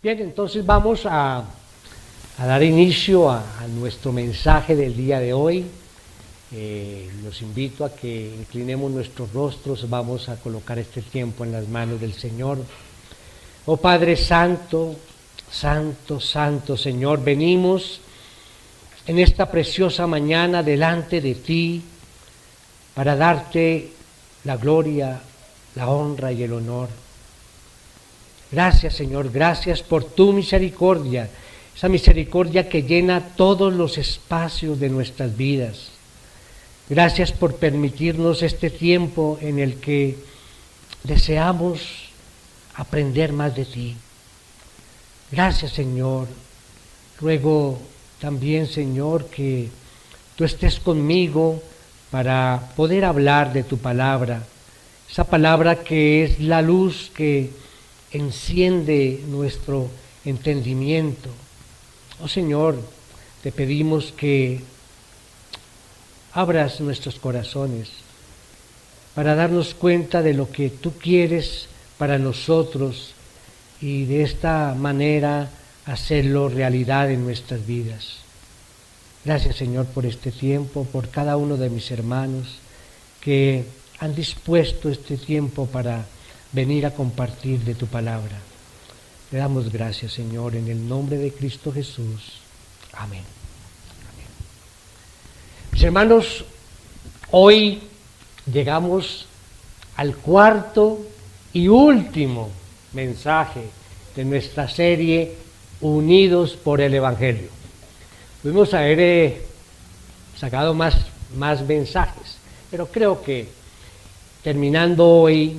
Bien, entonces vamos a dar inicio a nuestro mensaje del día de hoy. Los invito a que inclinemos nuestros rostros, vamos a colocar este tiempo en las manos del Señor. Oh Padre Santo, Santo, Santo Señor, venimos en esta preciosa mañana delante de ti para darte la gloria, la honra y el honor. Gracias, Señor, gracias por tu misericordia, esa misericordia que llena todos los espacios de nuestras vidas. Gracias por permitirnos este tiempo en el que deseamos aprender más de ti. Gracias, Señor. Ruego también, Señor, que tú estés conmigo para poder hablar de tu palabra, esa palabra que es la luz que enciende nuestro entendimiento. Oh Señor, te pedimos que abras nuestros corazones para darnos cuenta de lo que tú quieres para nosotros y de esta manera hacerlo realidad en nuestras vidas. Gracias, Señor, por este tiempo, por cada uno de mis hermanos que han dispuesto este tiempo para venir a compartir de tu palabra. Le damos gracias, Señor, en el nombre de Cristo Jesús. Amén. Amén. Mis hermanos, hoy llegamos al cuarto y último mensaje de nuestra serie Unidos por el Evangelio. Pudimos haber sacado más mensajes, pero creo que terminando hoy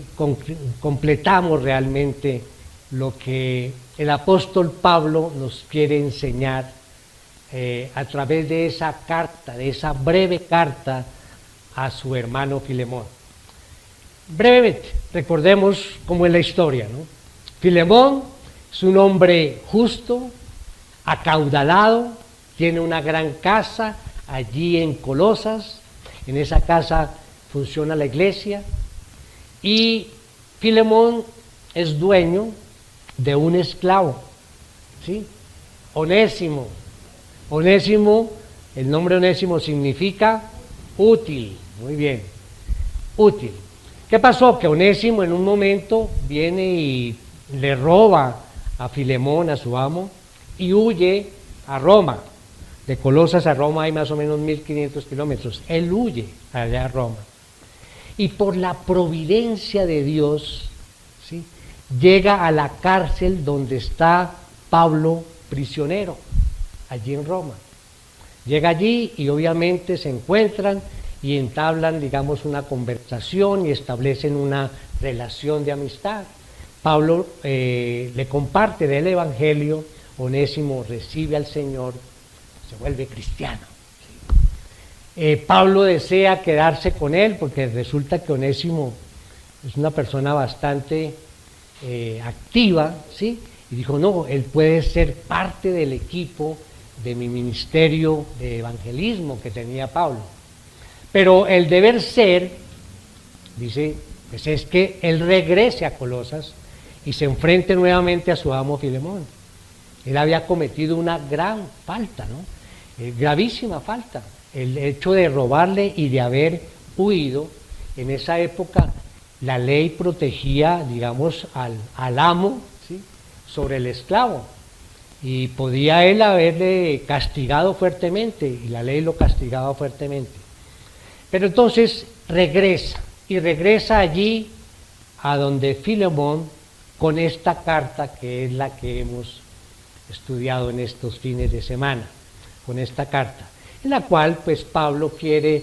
completamos realmente lo que el apóstol Pablo nos quiere enseñar a través de esa carta, de esa breve carta a su hermano Filemón. Brevemente, recordemos cómo es la historia, ¿no? Filemón es un hombre justo, acaudalado, tiene una gran casa allí en Colosas, en esa casa funciona la iglesia, y Filemón es dueño de un esclavo, ¿sí? Onésimo. Onésimo, el nombre Onésimo significa útil, muy bien, útil. ¿Qué pasó? Que Onésimo en un momento viene y le roba a Filemón, a su amo, y huye a Roma. De Colosas a Roma hay más o menos 1500 kilómetros. Él huye allá a Roma. Y por la providencia de Dios, ¿sí?, llega a la cárcel donde está Pablo prisionero, allí en Roma. Llega allí y obviamente se encuentran y entablan, digamos, una conversación y establecen una relación de amistad. Pablo le comparte del Evangelio, Onésimo recibe al Señor, se vuelve cristiano. Pablo desea quedarse con él porque resulta que Onésimo es una persona bastante activa, ¿sí? Y dijo, no, él puede ser parte del equipo de mi ministerio de evangelismo que tenía Pablo. Pero el deber ser, dice, pues es que él regrese a Colosas y se enfrente nuevamente a su amo Filemón. Él había cometido una gran falta, ¿no? Gravísima falta. El hecho de robarle y de haber huido. En esa época la ley protegía, digamos, al amo, ¿sí?, sobre el esclavo, y podía él haberle castigado fuertemente, y la ley lo castigaba fuertemente. Pero entonces regresa allí a donde Filemón con esta carta que es la que hemos estudiado en estos fines de semana, con esta carta, en la cual pues Pablo quiere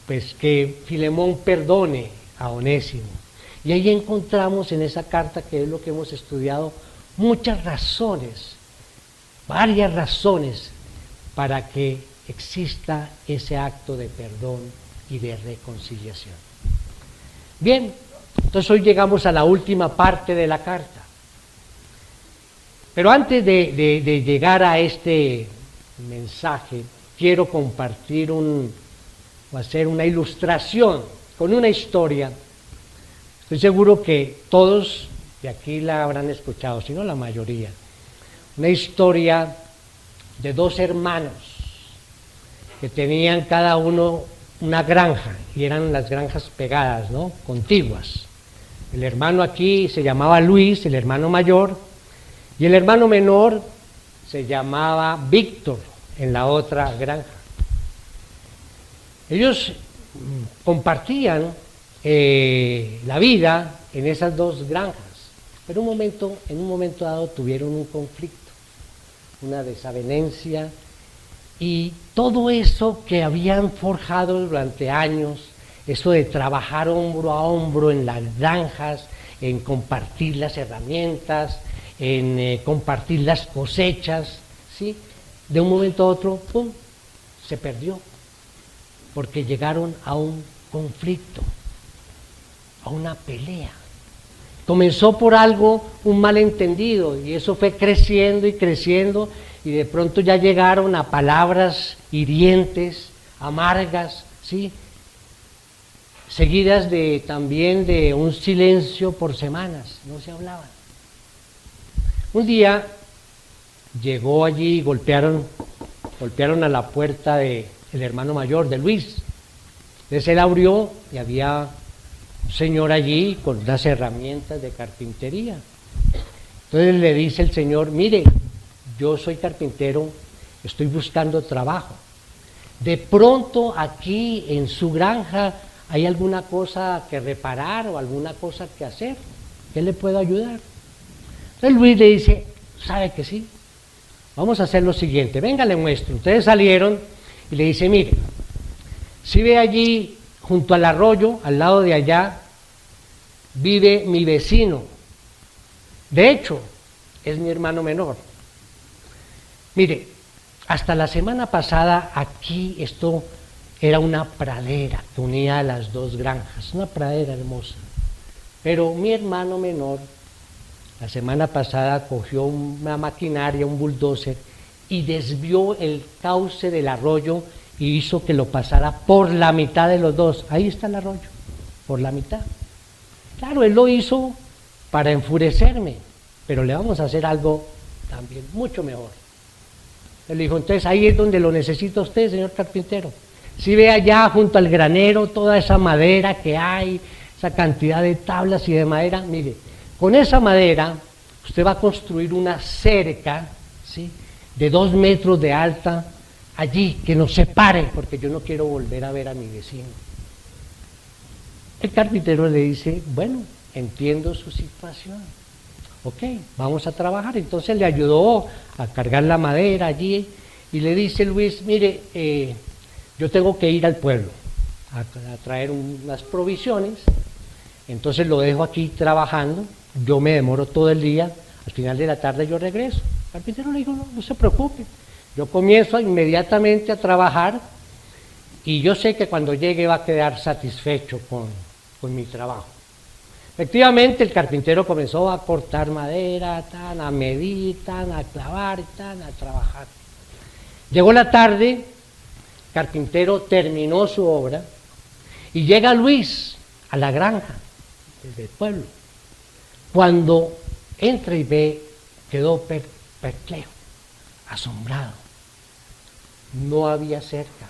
pues que Filemón perdone a Onésimo. Y ahí encontramos en esa carta, que es lo que hemos estudiado, muchas razones, varias razones para que exista ese acto de perdón y de reconciliación. Bien, entonces hoy llegamos a la última parte de la carta. Pero antes de llegar a este mensaje, quiero compartir o hacer una ilustración con una historia. Estoy seguro que todos y aquí la habrán escuchado, si no la mayoría. Una historia de dos hermanos que tenían cada uno una granja, y eran las granjas pegadas, ¿no? Contiguas. El hermano aquí se llamaba Luis, el hermano mayor, y el hermano menor se llamaba Víctor, en la otra granja. Ellos compartían la vida en esas dos granjas, pero en un momento dado tuvieron un conflicto, una desavenencia, y todo eso que habían forjado durante años, eso de trabajar hombro a hombro en las granjas, en compartir las herramientas, en compartir las cosechas, ¿sí? De un momento a otro, ¡pum!, se perdió, porque llegaron a un conflicto, a una pelea. Comenzó por algo, un malentendido, y eso fue creciendo y creciendo, y de pronto ya llegaron a palabras hirientes, amargas, ¿sí? Seguidas también de un silencio por semanas, no se hablaban. Un día llegó allí, golpearon a la puerta del hermano mayor, de Luis. Entonces él abrió y había un señor allí con unas herramientas de carpintería. Entonces le dice el señor: mire, yo soy carpintero, estoy buscando trabajo. De pronto aquí en su granja hay alguna cosa que reparar o alguna cosa que hacer. ¿Qué le puedo ayudar? Entonces Luis le dice: ¿sabe que sí? Vamos a hacer lo siguiente, venga, le muestro. Ustedes salieron y le dice: mire, si ve allí junto al arroyo, al lado de allá, vive mi vecino. De hecho, es mi hermano menor. Mire, hasta la semana pasada aquí esto era una pradera que unía a las dos granjas, una pradera hermosa. Pero mi hermano menor, la semana pasada, cogió una maquinaria, un bulldozer, y desvió el cauce del arroyo y hizo que lo pasara por la mitad de los dos. Ahí está el arroyo, por la mitad. Claro, él lo hizo para enfurecerme, pero le vamos a hacer algo también mucho mejor. Él dijo: entonces ahí es donde lo necesita usted, señor carpintero. Si ve allá junto al granero toda esa madera que hay, esa cantidad de tablas y de madera, mire, con esa madera usted va a construir una cerca, ¿sí?, de 2 metros de alta allí, que nos separe, porque yo no quiero volver a ver a mi vecino. El carpintero le dice: bueno, entiendo su situación, ok, vamos a trabajar. Entonces le ayudó a cargar la madera allí, y le dice Luis: mire, yo tengo que ir al pueblo a traer unas provisiones, entonces lo dejo aquí trabajando, yo me demoro todo el día, al final de la tarde yo regreso. El carpintero le dijo: no se preocupe, yo comienzo inmediatamente a trabajar, y yo sé que cuando llegue va a quedar satisfecho con mi trabajo. Efectivamente, el carpintero comenzó a cortar madera, a medir, a clavar, a trabajar. Llegó la tarde, el carpintero terminó su obra, y llega Luis a la granja desde el pueblo. Cuando entra y ve, quedó perplejo, asombrado. No había cerca,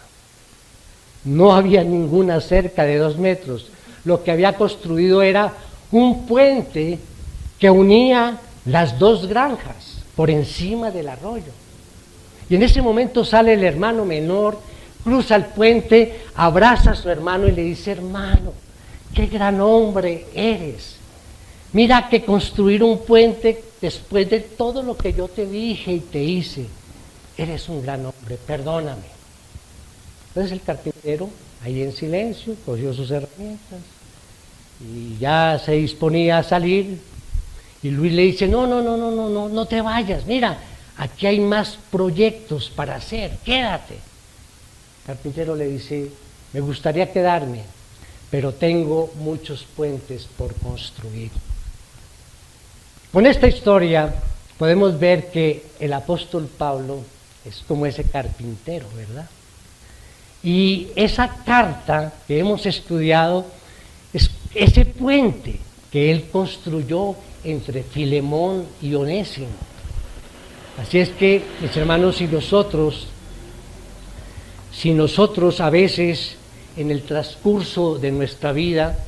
no había ninguna cerca de 2 metros. Lo que había construido era un puente que unía las dos granjas por encima del arroyo. Y en ese momento sale el hermano menor, cruza el puente, abraza a su hermano y le dice: hermano, qué gran hombre eres. Mira que construir un puente después de todo lo que yo te dije y te hice, eres un gran hombre, perdóname. Entonces el carpintero, ahí en silencio, cogió sus herramientas y ya se disponía a salir, y Luis le dice: no te vayas, mira, aquí hay más proyectos para hacer, quédate. El carpintero le dice: me gustaría quedarme, pero tengo muchos puentes por construir. Con esta historia podemos ver que el apóstol Pablo es como ese carpintero, ¿verdad? Y esa carta que hemos estudiado es ese puente que él construyó entre Filemón y Onésimo. Así es que, mis hermanos, si nosotros a veces en el transcurso de nuestra vida,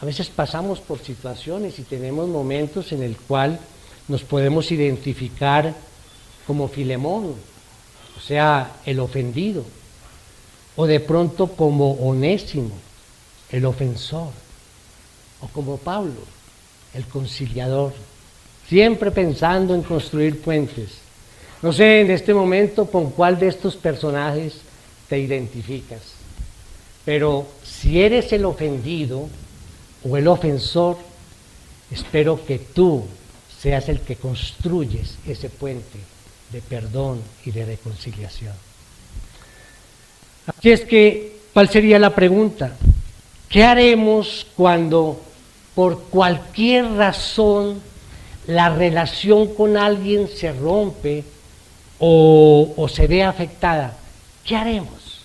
a veces pasamos por situaciones y tenemos momentos en el cual nos podemos identificar como Filemón, o sea, el ofendido, o de pronto como Onésimo, el ofensor, o como Pablo, el conciliador, siempre pensando en construir puentes. No sé en este momento con cuál de estos personajes te identificas, pero si eres el ofendido o el ofensor, espero que tú seas el que construyes ese puente de perdón y de reconciliación. Así es que, ¿cuál sería la pregunta? ¿Qué haremos cuando por cualquier razón la relación con alguien se rompe o se ve afectada? ¿Qué haremos?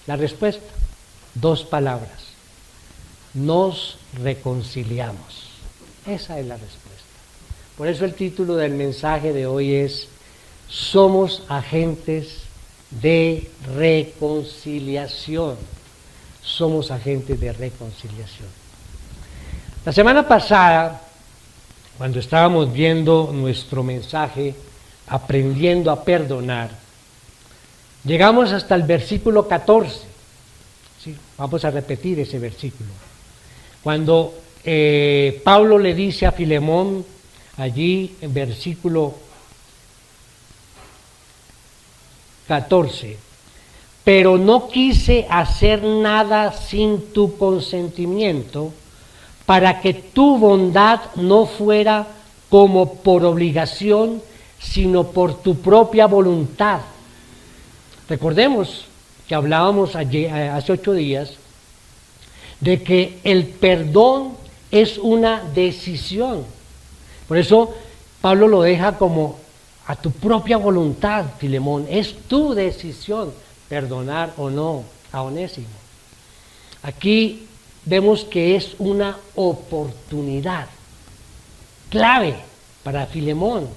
La respuesta, 2 palabras: nos reconciliamos. Esa es la respuesta. Por eso el título del mensaje de hoy es: somos agentes de reconciliación. Somos agentes de reconciliación. La semana pasada, cuando estábamos viendo nuestro mensaje, aprendiendo a perdonar, llegamos hasta el versículo 14. ¿Sí? Vamos a repetir ese versículo. Cuando Pablo le dice a Filemón, allí en versículo 14, pero no quise hacer nada sin tu consentimiento, para que tu bondad no fuera como por obligación, sino por tu propia voluntad. Recordemos que hablábamos hace 8 días de que el perdón es una decisión. Por eso Pablo lo deja como a tu propia voluntad, Filemón. Es tu decisión perdonar o no a Onésimo. Aquí vemos que es una oportunidad clave para Filemón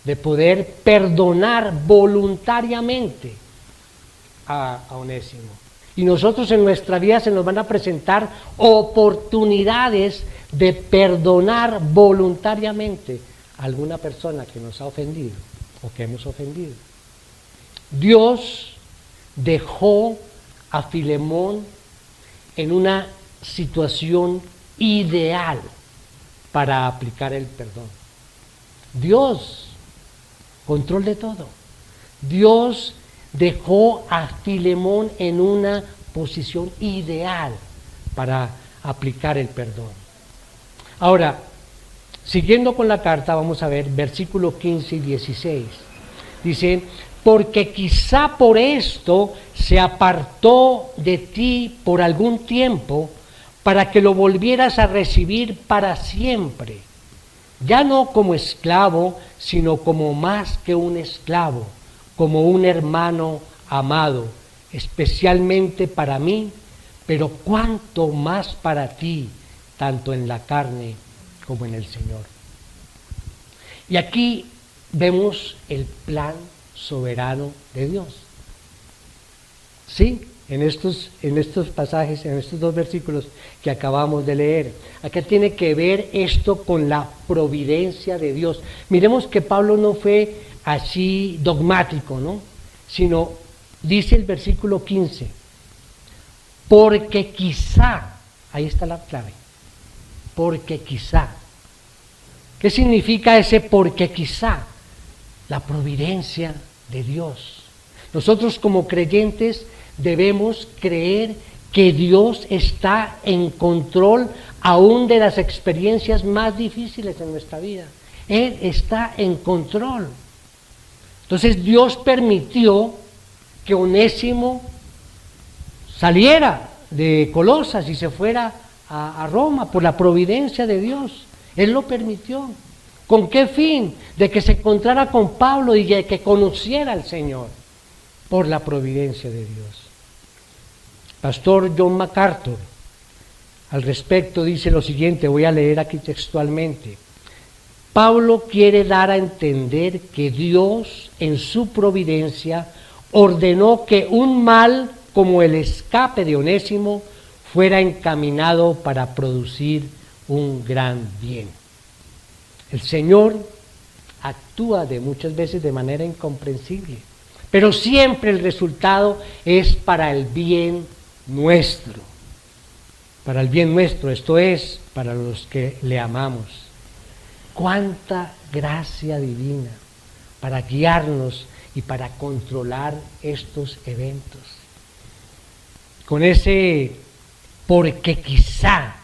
de poder perdonar voluntariamente a Onésimo. Y nosotros en nuestra vida se nos van a presentar oportunidades de perdonar voluntariamente a alguna persona que nos ha ofendido o que hemos ofendido. Dios dejó a Filemón en una situación ideal para aplicar el perdón. Dios, control de todo. Dios dejó a Filemón en una posición ideal para aplicar el perdón. Ahora, siguiendo con la carta, vamos a ver versículos 15 y 16. Dice: porque quizá por esto se apartó de ti por algún tiempo, para que lo volvieras a recibir para siempre, ya no como esclavo, sino como más que un esclavo, como un hermano amado, especialmente para mí, pero cuánto más para ti, tanto en la carne como en el Señor. Y aquí vemos el plan soberano de Dios. Sí, en estos pasajes, en estos 2 versículos que acabamos de leer, acá tiene que ver esto con la providencia de Dios. Miremos que Pablo no fue así dogmático, ¿no? Sino, dice el versículo 15, porque quizá, ahí está la clave, porque quizá. ¿Qué significa ese porque quizá? La providencia de Dios. Nosotros como creyentes debemos creer que Dios está en control aún de las experiencias más difíciles en nuestra vida. Él está en control. Entonces Dios permitió que Onésimo saliera de Colosas y se fuera a Roma por la providencia de Dios. Él lo permitió. ¿Con qué fin? De que se encontrara con Pablo y de que conociera al Señor, por la providencia de Dios. Pastor John MacArthur al respecto dice lo siguiente, voy a leer aquí textualmente. Pablo quiere dar a entender que Dios en su providencia ordenó que un mal como el escape de Onésimo fuera encaminado para producir un gran bien. El Señor actúa de muchas veces de manera incomprensible, pero siempre el resultado es para el bien nuestro. Para el bien nuestro, esto es, para los que le amamos. Cuánta gracia divina para guiarnos y para controlar estos eventos. Con ese porque quizá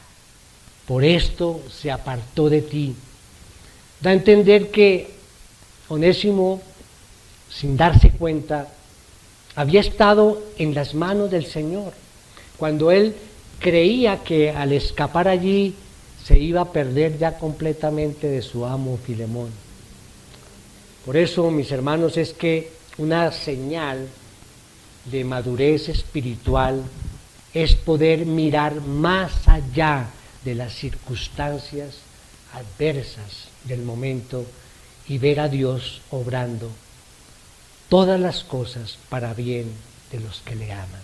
por esto se apartó de ti. Da a entender que Onésimo, sin darse cuenta, había estado en las manos del Señor. Cuando él creía que al escapar allí se iba a perder ya completamente de su amo Filemón. Por eso, mis hermanos, es que una señal de madurez espiritual es poder mirar más allá de las circunstancias adversas del momento y ver a Dios obrando todas las cosas para bien de los que le aman.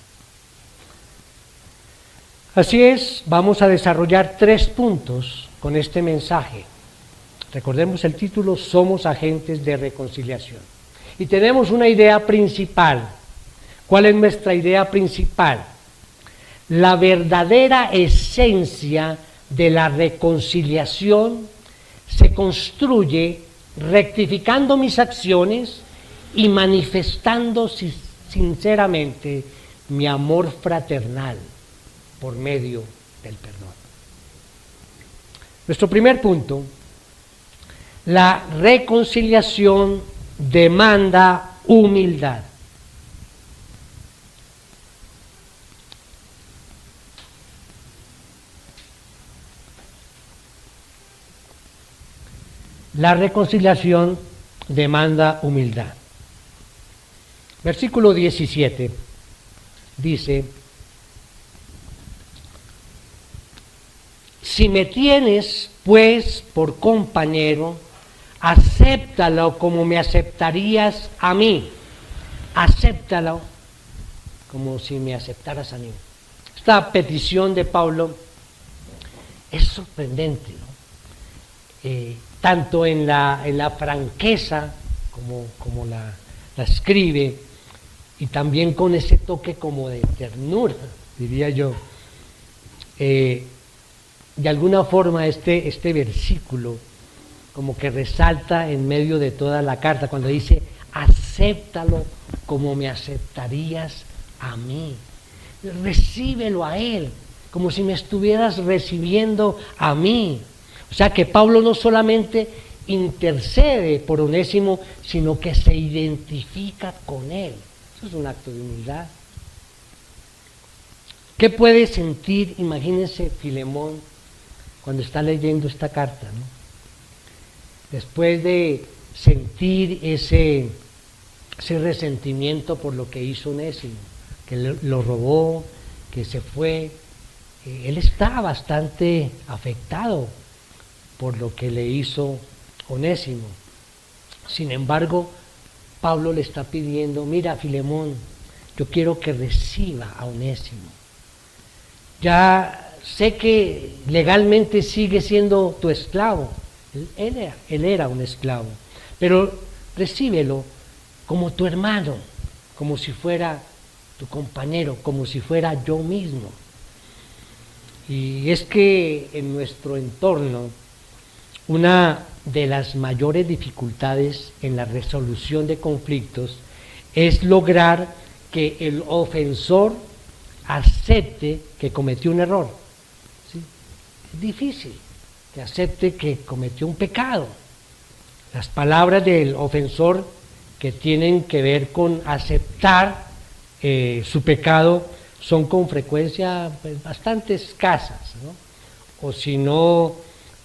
Así es, vamos a desarrollar 3 puntos con este mensaje. Recordemos el título, Somos agentes de reconciliación. Y tenemos una idea principal. ¿Cuál es nuestra idea principal? La verdadera esencia de la reconciliación se construye rectificando mis acciones y manifestando sinceramente mi amor fraternal por medio del perdón. Nuestro primer punto, la reconciliación demanda humildad. La reconciliación demanda humildad. Versículo 17 dice: si me tienes, pues, por compañero, acéptalo como me aceptarías a mí. Acéptalo como si me aceptaras a mí. Esta petición de Pablo es sorprendente, ¿no? Tanto en la franqueza como la escribe, y también con ese toque como de ternura, diría yo. De alguna forma este versículo como que resalta en medio de toda la carta cuando dice: acéptalo como me aceptarías a mí. Recíbelo a él como si me estuvieras recibiendo a mí. O sea que Pablo no solamente intercede por Onésimo, sino que se identifica con él. Eso es un acto de humildad. ¿Qué puede sentir, imagínense, Filemón cuando está leyendo esta carta, ¿no? Después de sentir ese resentimiento por lo que hizo Onésimo, que lo robó, que se fue, él está bastante afectado por lo que le hizo Onésimo. Sin embargo, Pablo le está pidiendo: mira, Filemón, yo quiero que reciba a Onésimo. Ya sé que legalmente sigue siendo tu esclavo. Él era un esclavo, pero recíbelo como tu hermano, como si fuera tu compañero, como si fuera yo mismo. Y es que en nuestro entorno, una de las mayores dificultades en la resolución de conflictos es lograr que el ofensor acepte que cometió un error. ¿Sí? Es difícil que acepte que cometió un pecado. Las palabras del ofensor que tienen que ver con aceptar su pecado son con frecuencia bastante escasas, ¿no? O si no,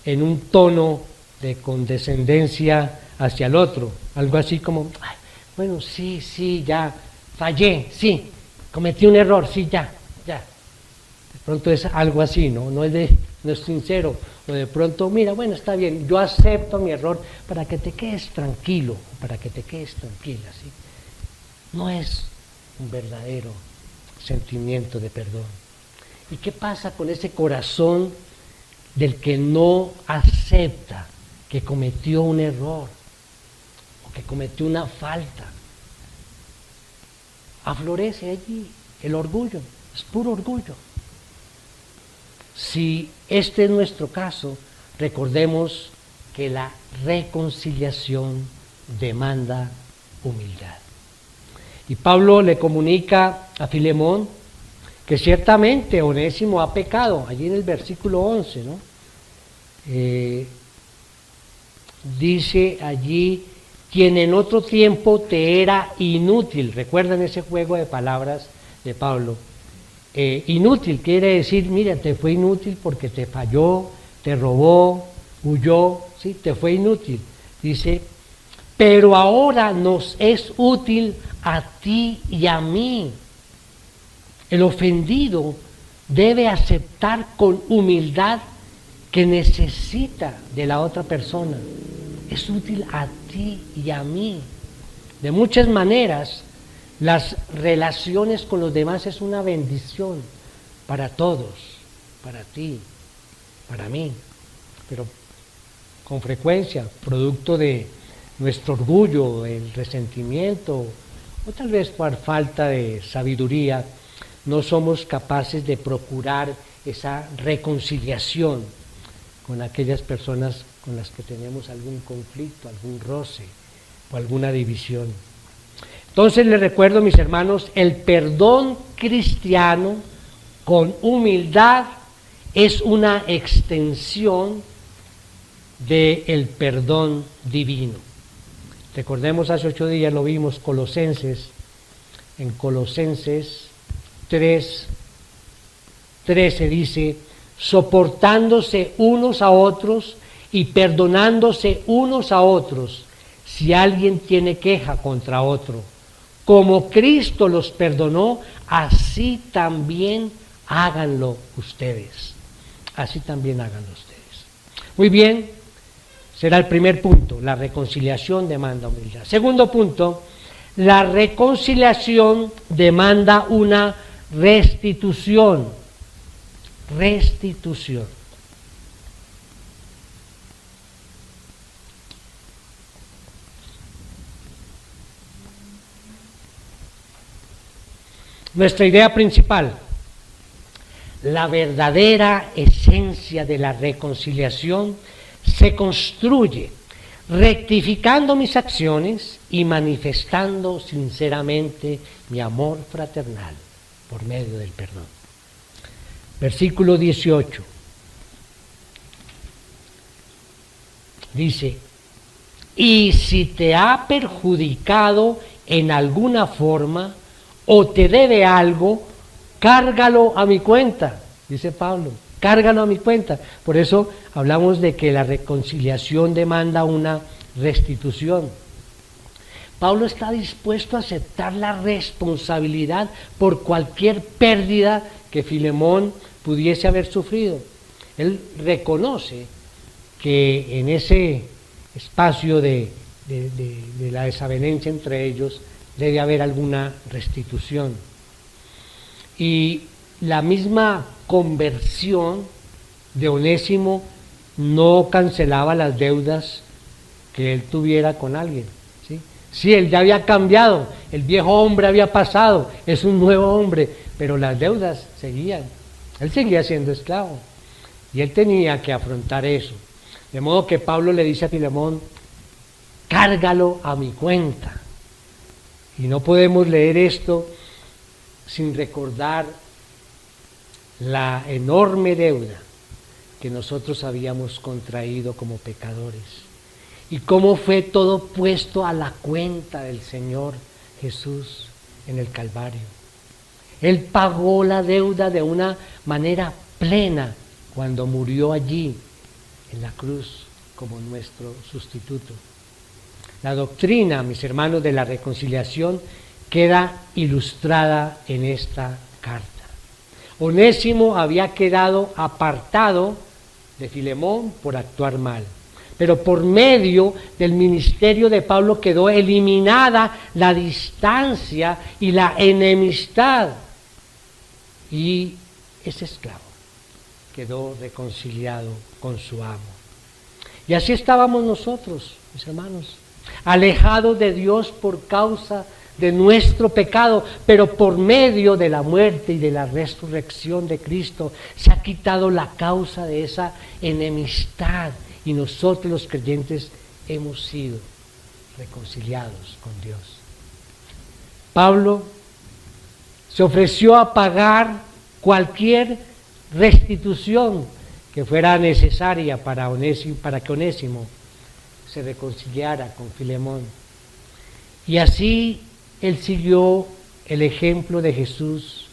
en un tono de condescendencia hacia el otro, algo así como: bueno, sí, ya fallé, sí, cometí un error, sí, ya. De pronto es algo así, ¿no? No es sincero. O de pronto, mira, bueno, está bien, yo acepto mi error para que te quedes tranquilo, para que te quedes tranquila, ¿sí? No es un verdadero sentimiento de perdón. ¿Y qué pasa con ese corazón del que no acepta que cometió un error o que cometió una falta? Aflorece allí el orgullo, es puro orgullo. Si este es nuestro caso, recordemos que la reconciliación demanda humildad. Y Pablo le comunica a Filemón que ciertamente Onésimo ha pecado, allí en el versículo 11, ¿no? Dice allí, quien en otro tiempo te era inútil. ¿Recuerdan ese juego de palabras de Pablo? Inútil quiere decir, mira, te fue inútil porque te falló, te robó, huyó, ¿sí? Te fue inútil. Dice, pero ahora nos es útil a ti y a mí. El ofendido debe aceptar con humildad que necesita de la otra persona. Es útil a ti y a mí. De muchas maneras, las relaciones con los demás es una bendición para todos, para ti, para mí, pero con frecuencia, producto de nuestro orgullo, el resentimiento, o tal vez por falta de sabiduría, no somos capaces de procurar esa reconciliación con aquellas personas con las que tenemos algún conflicto, algún roce o alguna división. Entonces les recuerdo, mis hermanos, el perdón cristiano con humildad es una extensión del perdón divino. Recordemos, hace 8 días lo vimos, en Colosenses 3:13 dice, soportándose unos a otros y perdonándose unos a otros, si alguien tiene queja contra otro. Como Cristo los perdonó, así también háganlo ustedes. Así también háganlo ustedes. Muy bien, será el primer punto, la reconciliación demanda humildad. Segundo punto, la reconciliación demanda una restitución. Restitución. Nuestra idea principal, la verdadera esencia de la reconciliación se construye rectificando mis acciones y manifestando sinceramente mi amor fraternal por medio del perdón. Versículo 18 dice, y si te ha perjudicado en alguna forma o te debe algo, cárgalo a mi cuenta, dice Pablo, cárgalo a mi cuenta. Por eso hablamos de que la reconciliación demanda una restitución. Pablo está dispuesto a aceptar la responsabilidad por cualquier pérdida que Filemón pudiese haber sufrido. Él reconoce que en ese espacio de la desavenencia entre ellos debe haber alguna restitución. Y la misma conversión de Onésimo no cancelaba las deudas que él tuviera con alguien. Sí, él ya había cambiado, el viejo hombre había pasado, es un nuevo hombre, pero las deudas seguían. Él seguía siendo esclavo y él tenía que afrontar eso. De modo que Pablo le dice a Filemón, cárgalo a mi cuenta. Y no podemos leer esto sin recordar la enorme deuda que nosotros habíamos contraído como pecadores y cómo fue todo puesto a la cuenta del Señor Jesús en el Calvario. Él pagó la deuda de una manera plena cuando murió allí en la cruz como nuestro sustituto. La doctrina, mis hermanos, de la reconciliación queda ilustrada en esta carta. Onésimo había quedado apartado de Filemón por actuar mal. Pero por medio del ministerio de Pablo quedó eliminada la distancia y la enemistad. Y ese esclavo quedó reconciliado con su amo. Y así estábamos nosotros, mis hermanos, alejados de Dios por causa de nuestro pecado, pero por medio de la muerte y de la resurrección de Cristo se ha quitado la causa de esa enemistad y nosotros los creyentes hemos sido reconciliados con Dios. Pablo se ofreció a pagar cualquier restitución que fuera necesaria para que Onésimo se reconciliara con Filemón. Y así él siguió el ejemplo de Jesús,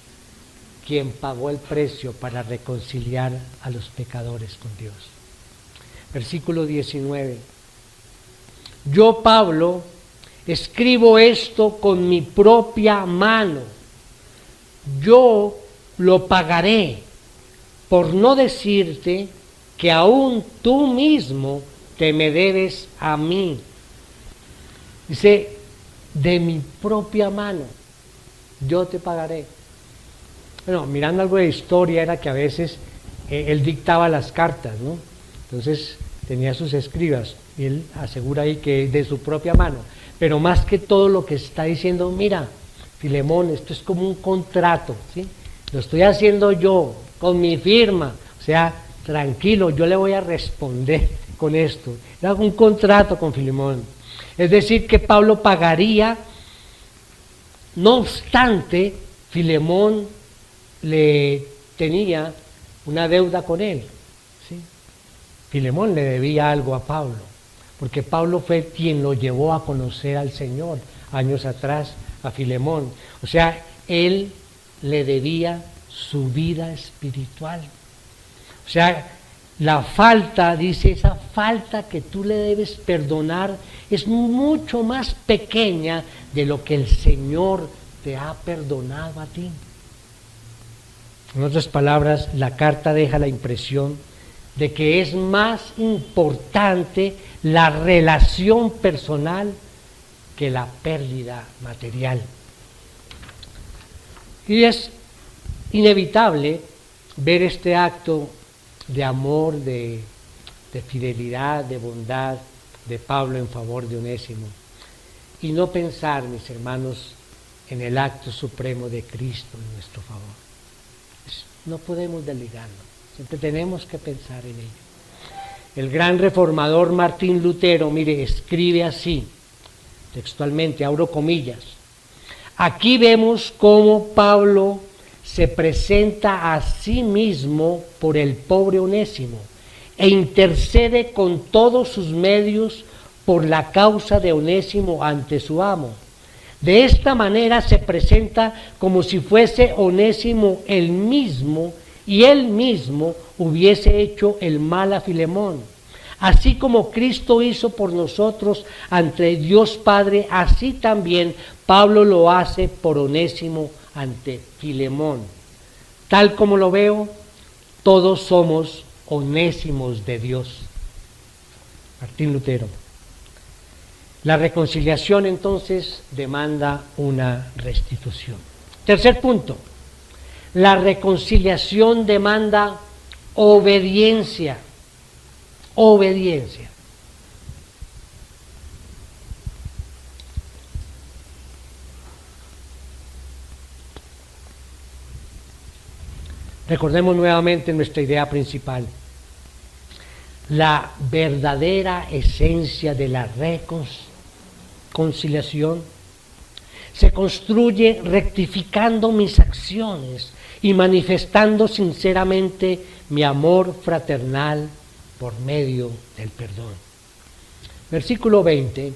quien pagó el precio para reconciliar a los pecadores con Dios. Versículo 19. Yo, Pablo, escribo esto con mi propia mano. Yo lo pagaré, por no decirte que aún tú mismo te me debes a mí. Dice, de mi propia mano, yo te pagaré. Bueno, mirando algo de historia era que a veces él dictaba las cartas, ¿no? Entonces tenía sus escribas y él asegura ahí que de su propia mano. Pero más que todo lo que está diciendo, mira, Filemón, esto es como un contrato, ¿sí? Lo estoy haciendo yo, con mi firma. O sea, tranquilo, yo le voy a responder con esto. Era un contrato con Filemón. Es decir, que Pablo pagaría, no obstante, Filemón le tenía una deuda con él, ¿sí? Filemón le debía algo a Pablo, porque Pablo fue quien lo llevó a conocer al Señor años atrás, a Filemón. O sea, él le debía su vida espiritual. O sea, la falta, dice, esa falta que tú le debes perdonar es mucho más pequeña de lo que el Señor te ha perdonado a ti. En otras palabras, la carta deja la impresión de que es más importante la relación personal que la pérdida material. Y es inevitable ver este acto de amor, de fidelidad, de bondad de Pablo en favor de Onésimo, y no pensar, mis hermanos, en el acto supremo de Cristo en nuestro favor. No podemos desligarlo, siempre tenemos que pensar en ello. El gran reformador Martín Lutero, mire, escribe así, textualmente, abro comillas: aquí vemos cómo Pablo se presenta a sí mismo por el pobre Onésimo e intercede con todos sus medios por la causa de Onésimo ante su amo. De esta manera se presenta como si fuese Onésimo el mismo y él mismo hubiese hecho el mal a Filemón. Así como Cristo hizo por nosotros ante Dios Padre, así también Pablo lo hace por Onésimo ante Filemón. Tal como lo veo, todos somos Onésimos de Dios. Martín Lutero. La reconciliación entonces demanda una restitución. Tercer punto, la reconciliación demanda obediencia. Obediencia. Recordemos nuevamente nuestra idea principal. La verdadera esencia de la reconciliación se construye rectificando mis acciones y manifestando sinceramente mi amor fraternal por medio del perdón. Versículo 20.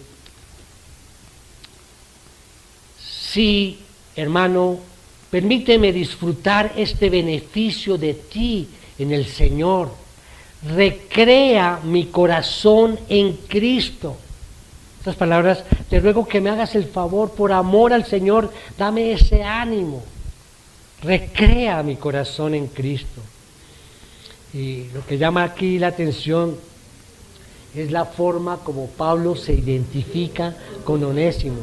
Sí, hermano, permíteme disfrutar este beneficio de ti en el Señor. Recrea mi corazón en Cristo. Estas palabras, te ruego que me hagas el favor, por amor al Señor, dame ese ánimo. recrea mi corazón en Cristo. Y lo que llama aquí la atención es la forma como Pablo se identifica con Onésimo.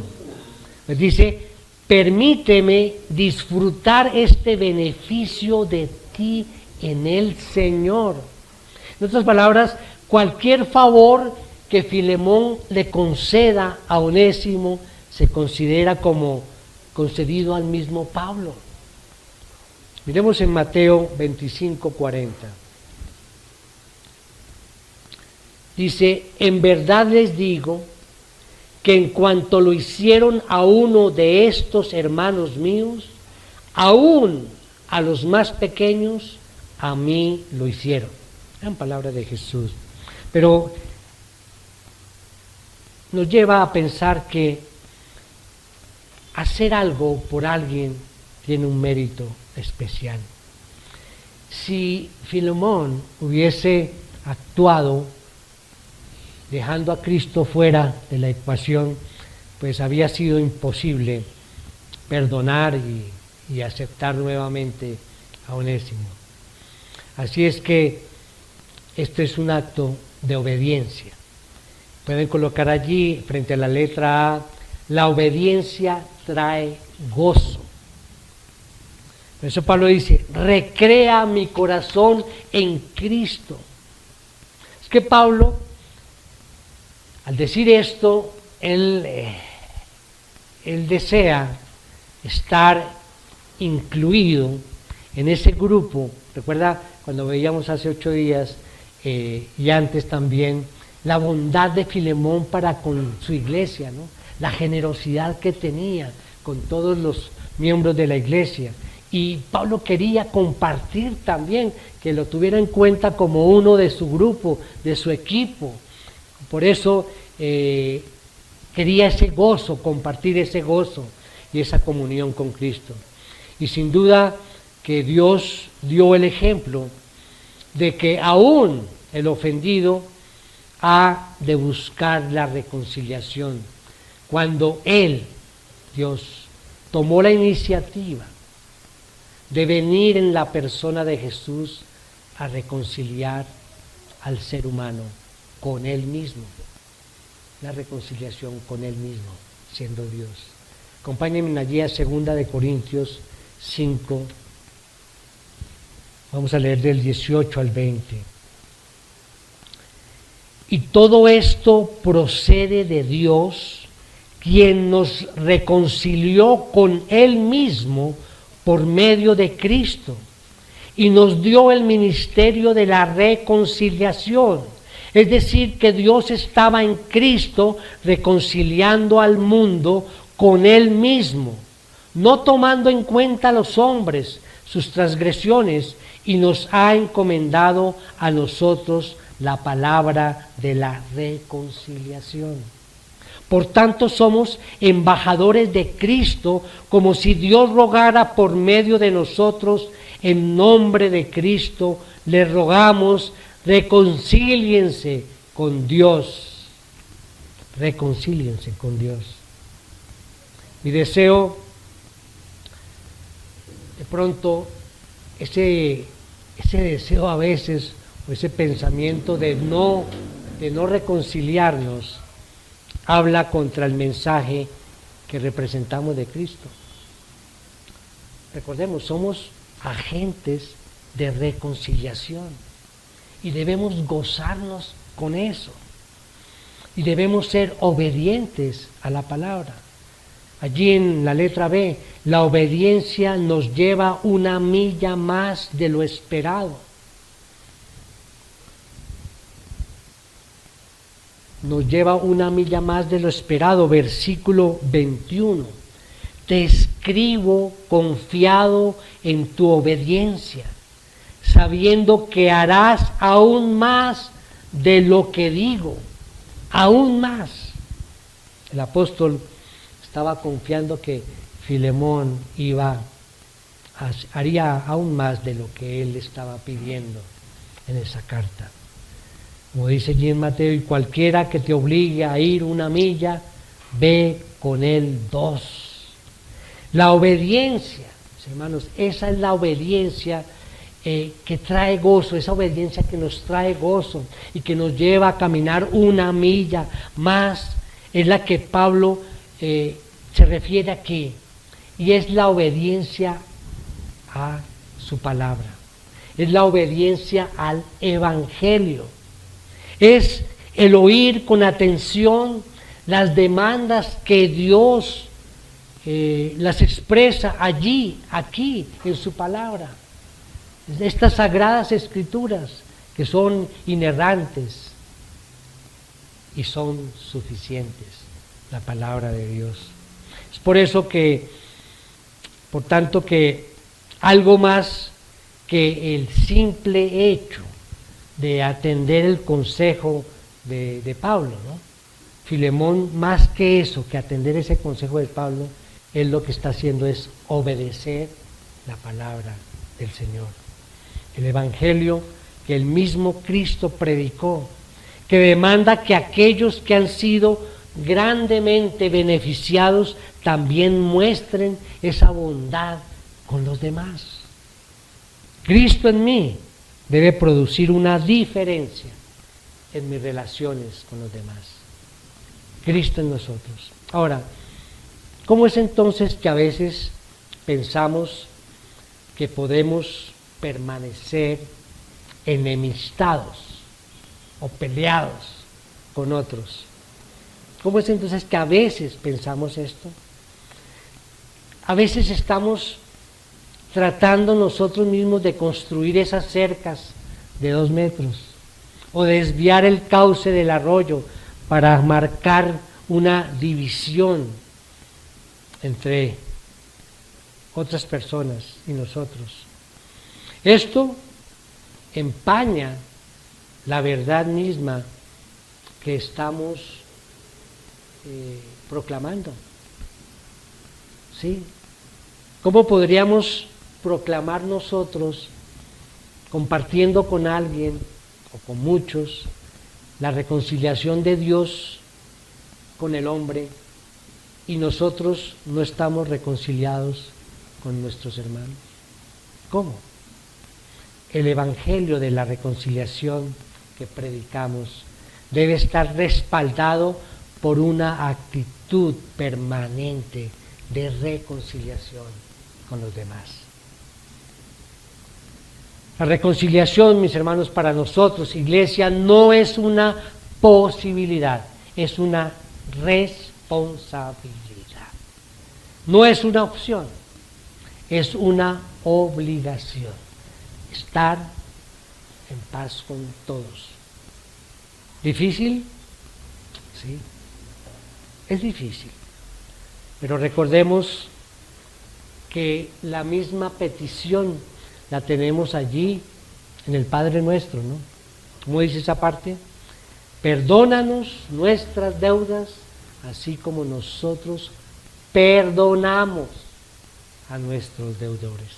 Pues dice, permíteme disfrutar este beneficio de ti en el Señor. En otras palabras, cualquier favor que Filemón le conceda a Onésimo se considera como concedido al mismo Pablo. Miremos en Mateo 25:40. Dice, en verdad les digo que en cuanto lo hicieron a uno de estos hermanos míos, aún a los más pequeños, a mí lo hicieron. Gran palabra de Jesús. Pero nos lleva a pensar que hacer algo por alguien tiene un mérito especial. Si Filemón hubiese actuado dejando a Cristo fuera de la ecuación, pues había sido imposible perdonar y aceptar nuevamente a Onésimo. Así es que este es un acto de obediencia. Pueden colocar allí, frente a la letra A, la obediencia trae gozo. Por eso Pablo dice, recrea mi corazón en Cristo. Es que Pablo, al decir esto, él desea estar incluido en ese grupo. Recuerda cuando veíamos hace 8 días y antes también la bondad de Filemón para con su iglesia, ¿no? La generosidad que tenía con todos los miembros de la iglesia. Y Pablo quería compartir también, que lo tuviera en cuenta como uno de su grupo, de su equipo. Por eso quería ese gozo, compartir ese gozo y esa comunión con Cristo. Y sin duda que Dios dio el ejemplo de que aún el ofendido ha de buscar la reconciliación. Cuando Él, Dios, tomó la iniciativa de venir en la persona de Jesús a reconciliar al ser humano con Él mismo. La reconciliación con Él mismo, siendo Dios. Acompáñenme allí a 2 de Corintios 5. Vamos a leer del 18 al 20. Y todo esto procede de Dios, quien nos reconcilió con Él mismo por medio de Cristo y nos dio el ministerio de la reconciliación. Es decir, que Dios estaba en Cristo reconciliando al mundo con Él mismo, no tomando en cuenta a los hombres sus transgresiones, y nos ha encomendado a nosotros la palabra de la reconciliación. Por tanto, somos embajadores de Cristo, como si Dios rogara por medio de nosotros. En nombre de Cristo le rogamos, reconcíliense con Dios. Reconcíliense con Dios. Mi deseo, de pronto, ese deseo a veces, o ese pensamiento de no reconciliarnos, habla contra el mensaje que representamos de Cristo. Recordemos, somos agentes de reconciliación y debemos gozarnos con eso y debemos ser obedientes a la palabra. Allí en la letra B, la obediencia nos lleva una milla más de lo esperado. Nos lleva una milla más de lo esperado. Versículo 21. Te escribo confiado en tu obediencia, sabiendo que harás aún más de lo que digo. Aún más. El apóstol estaba confiando que Filemón haría aún más de lo que él estaba pidiendo en esa carta. Como dice allí en Mateo, y cualquiera que te obligue a ir 1 milla, ve con él 2. La obediencia Hermanos, esa es la obediencia que trae gozo, esa obediencia que nos trae gozo y que nos lleva a caminar una milla más, es la que Pablo se refiere aquí, y es la obediencia a su palabra, es la obediencia al Evangelio, es el oír con atención las demandas que Dios las expresa allí, aquí, en su palabra. Estas sagradas escrituras que son inerrantes y son suficientes, la palabra de Dios. Es por eso que, por tanto, que algo más que el simple hecho de atender el consejo de Pablo, ¿no? Filemón, más que eso, que atender ese consejo de Pablo, él lo que está haciendo es obedecer la palabra del Señor. El Evangelio que el mismo Cristo predicó, que demanda que aquellos que han sido grandemente beneficiados también muestren esa bondad con los demás. Cristo en mí debe producir una diferencia en mis relaciones con los demás. Cristo en nosotros. Ahora, ¿cómo es entonces que a veces pensamos que podemos permanecer enemistados o peleados con otros? ¿Cómo es entonces que a veces pensamos esto? A veces estamos tratando nosotros mismos de construir esas cercas de 2 metros o desviar el cauce del arroyo para marcar una división entre otras personas y nosotros. Esto empaña la verdad misma que estamos proclamando. ¿Sí? ¿Cómo podríamos proclamar nosotros, compartiendo con alguien o con muchos, la reconciliación de Dios con el hombre, y nosotros no estamos reconciliados con nuestros hermanos? ¿Cómo? El Evangelio de la reconciliación que predicamos debe estar respaldado por una actitud permanente de reconciliación con los demás. La reconciliación, mis hermanos, para nosotros, iglesia, no es una posibilidad, es una responsabilidad. No es una opción, es una obligación. Estar en paz con todos. ¿Difícil? Sí, es difícil. Pero recordemos que la misma petición la tenemos allí en el Padre Nuestro, ¿no? ¿Cómo dice esa parte? Perdónanos nuestras deudas, así como nosotros perdonamos a nuestros deudores.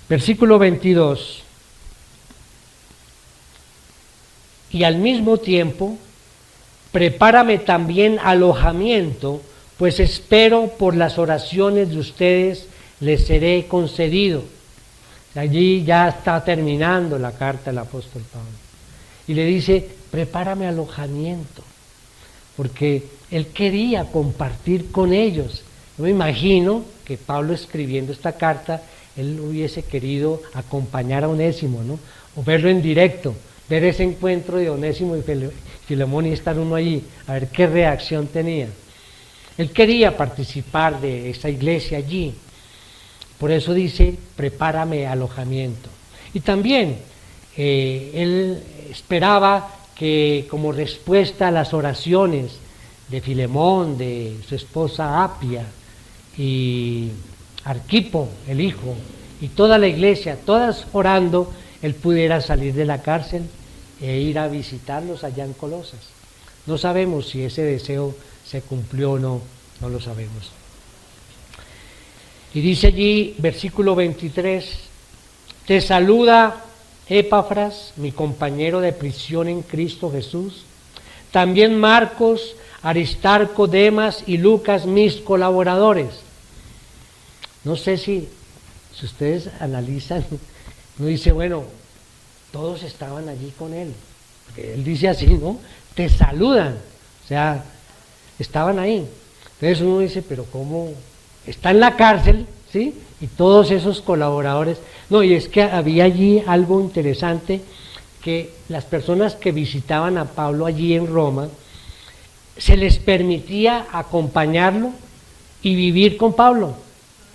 Versículo 22. Y al mismo tiempo, prepárame también alojamiento, pues espero por las oraciones de ustedes les seré concedido. Allí ya está terminando la carta del apóstol Pablo. Y le dice, prepárame alojamiento, porque él quería compartir con ellos. Yo me imagino que Pablo, escribiendo esta carta, él hubiese querido acompañar a Onésimo, ¿no? O verlo en directo, ver ese encuentro de Onésimo y Filemón y estar uno allí, a ver qué reacción tenía. Él quería participar de esa iglesia allí. Por eso dice, prepárame alojamiento. Y también él esperaba que, como respuesta a las oraciones de Filemón, de su esposa Apia y Arquipo, el hijo, y toda la iglesia, todas orando, él pudiera salir de la cárcel e ir a visitarlos allá en Colosas. No sabemos si ese deseo se cumplió o no, no lo sabemos. Y dice allí, versículo 23, te saluda Epafras, mi compañero de prisión en Cristo Jesús, también Marcos, Aristarco, Demas y Lucas, mis colaboradores. No sé si ustedes analizan, uno dice, bueno, todos estaban allí con él. Porque él dice así, ¿no? Te saludan. O sea, estaban ahí. Entonces uno dice, pero ¿cómo? Está en la cárcel, ¿sí? Y todos esos colaboradores. No, y es que había allí algo interesante, que las personas que visitaban a Pablo allí en Roma, se les permitía acompañarlo y vivir con Pablo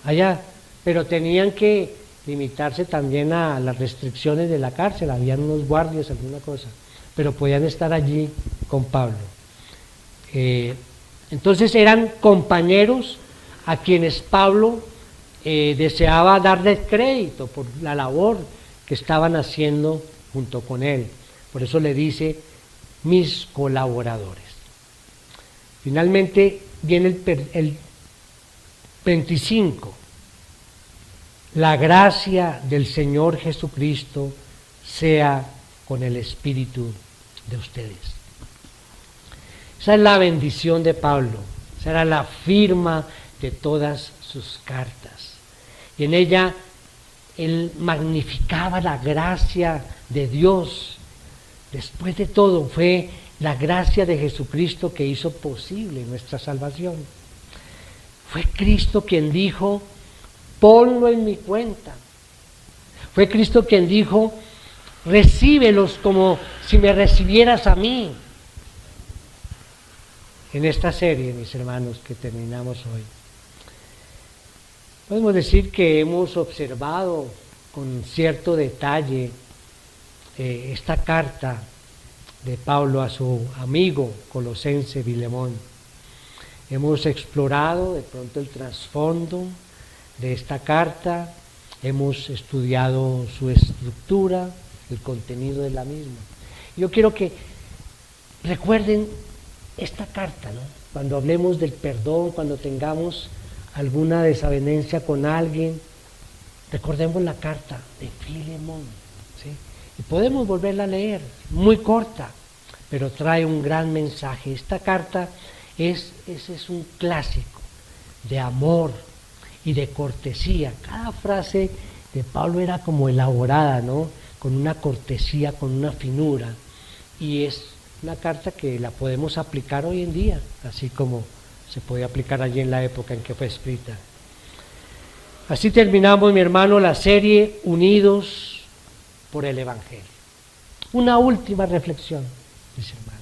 allá, pero tenían que limitarse también a las restricciones de la cárcel, habían unos guardias, alguna cosa, pero podían estar allí con Pablo. Entonces eran compañeros a quienes Pablo deseaba darles crédito por la labor que estaban haciendo junto con él. Por eso le dice, mis colaboradores. Finalmente viene el 25. La gracia del Señor Jesucristo sea con el espíritu de ustedes. Esa es la bendición de Pablo, esa era la firma de todas sus cartas. Y en ella él magnificaba la gracia de Dios. Después de todo, fue la gracia de Jesucristo que hizo posible nuestra salvación. Fue Cristo quien dijo, ponlo en mi cuenta. Fue Cristo quien dijo, recíbelos como si me recibieras a mí. En esta serie, mis hermanos, que terminamos hoy, podemos decir que hemos observado con cierto detalle esta carta de Pablo a su amigo colosense Filemón. Hemos explorado de pronto el trasfondo de esta carta, hemos estudiado su estructura, el contenido de la misma. Yo quiero que recuerden esta carta, ¿no? Cuando hablemos del perdón, cuando tengamos alguna desavenencia con alguien, recordemos la carta de Filemón, ¿sí? Y podemos volverla a leer, muy corta, pero trae un gran mensaje. Esta carta es un clásico de amor y de cortesía. Cada frase de Pablo era como elaborada, ¿no? Con una cortesía, con una finura, y es una carta que la podemos aplicar hoy en día, así como se puede aplicar allí en la época en que fue escrita. Así terminamos, mi hermano, la serie Unidos por el Evangelio. Una última reflexión, mis hermanos.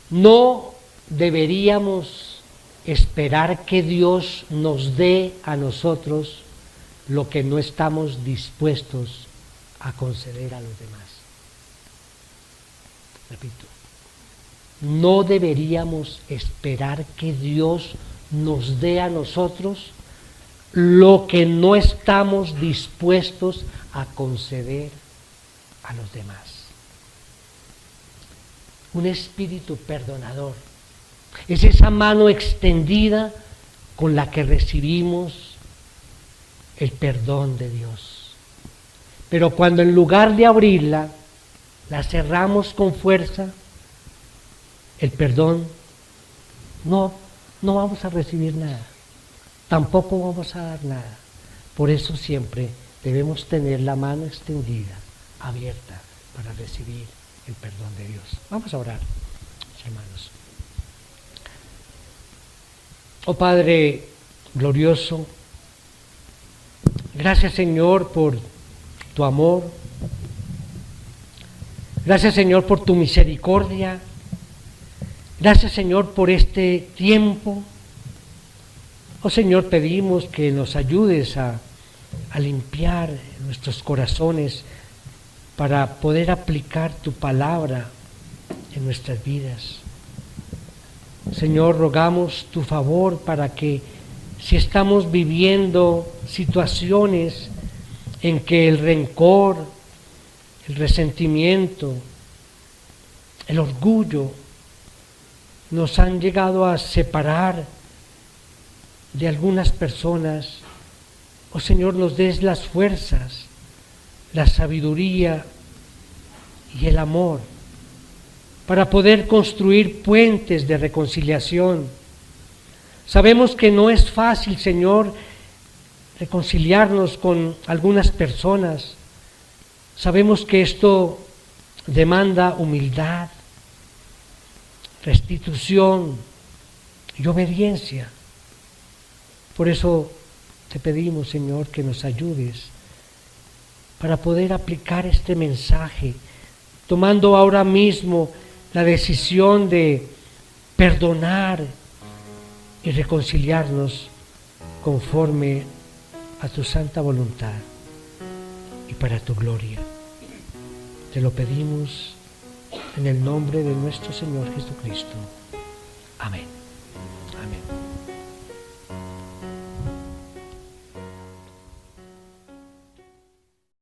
No deberíamos esperar que Dios nos dé a nosotros lo que no estamos dispuestos a conceder a los demás. Repito, no deberíamos esperar que Dios nos dé a nosotros lo que no estamos dispuestos a conceder a los demás. Un espíritu perdonador es esa mano extendida con la que recibimos el perdón de Dios. Pero cuando en lugar de abrirla, la cerramos con fuerza, el perdón, no vamos a recibir nada, tampoco vamos a dar nada. Por eso siempre debemos tener la mano extendida, abierta, para recibir el perdón de Dios. Vamos a orar, hermanos. Oh Padre glorioso, gracias Señor por tu amor, gracias Señor por tu misericordia, gracias Señor por este tiempo. Oh Señor, pedimos que nos ayudes a limpiar nuestros corazones para poder aplicar tu palabra en nuestras vidas. Señor, rogamos tu favor para que si estamos viviendo situaciones en que el rencor, el resentimiento, el orgullo nos han llegado a separar de algunas personas, oh Señor, nos des las fuerzas, la sabiduría y el amor para poder construir puentes de reconciliación. Sabemos que no es fácil, Señor, reconciliarnos con algunas personas. Sabemos que esto demanda humildad, restitución y obediencia. Por eso te pedimos, Señor, que nos ayudes para poder aplicar este mensaje, tomando ahora mismo la decisión de perdonar y reconciliarnos conforme a tu santa voluntad y para tu gloria. Te lo pedimos en el nombre de nuestro Señor Jesucristo. Amén. Amén.